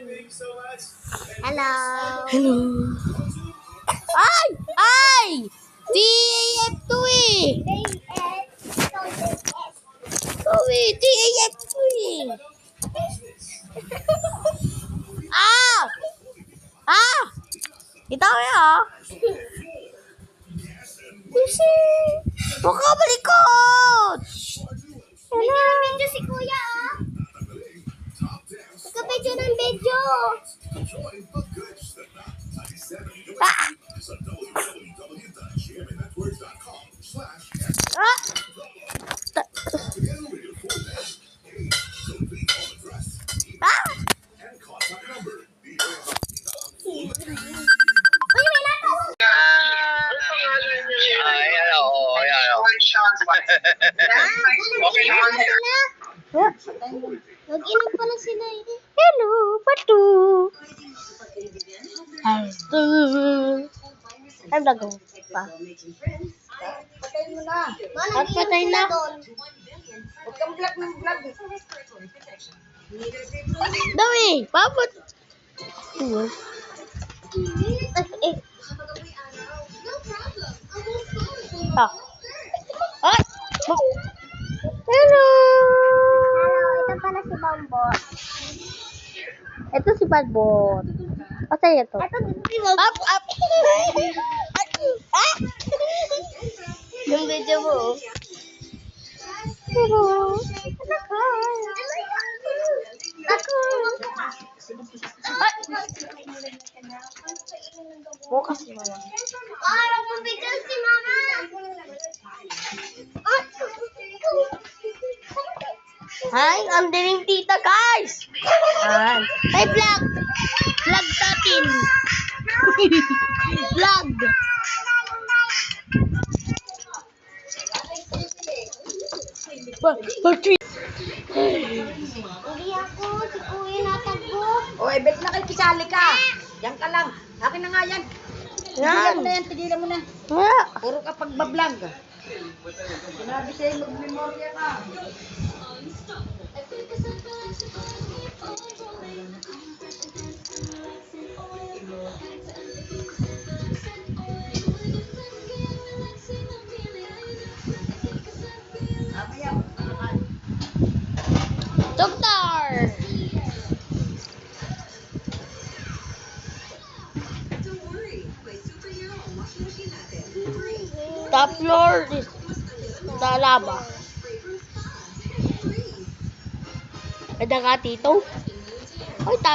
Hello. Hello. Ay! Ay! TAF2 eh! TAF2 eh! Ah! Ah! Kita ko yun ah! Kasi, baka malikot! May video si Kuya, ah. Nagka-video ng video. Ah! Ah! Ah! Uy, may natawag. Nag-inom pala sila eh. Hello, Patu. Hello. Ay, bago pa. Patay mo na. At patay na. Huwag kang vlog ng vlog. Dami, papot. Ah. Ay! Hello! Hello, ito pala si Bombo. Ito si Badbot. Patay ito. Ito si Bombo. Up, up! Ah! Yung video mo. Hello! Ako. Ay! Bukas mo lang. Ay, mag-video si Mama. Hi, ang dining tita, guys! Hi! Hey, vlog! Vlog natin! Vlog! Hindi ako, si Kuya natagbo. O, bet na kay Kisali ka. Yan ka lang. Akin na nga yan. Tigilan mo na yan, tigilan mo na. Yeah. Puro ka pagbablang. Sinabi sa'yo, mag-memorya ka. Doktor! Top floor is Dalaba. Ada ka tito? Ay, top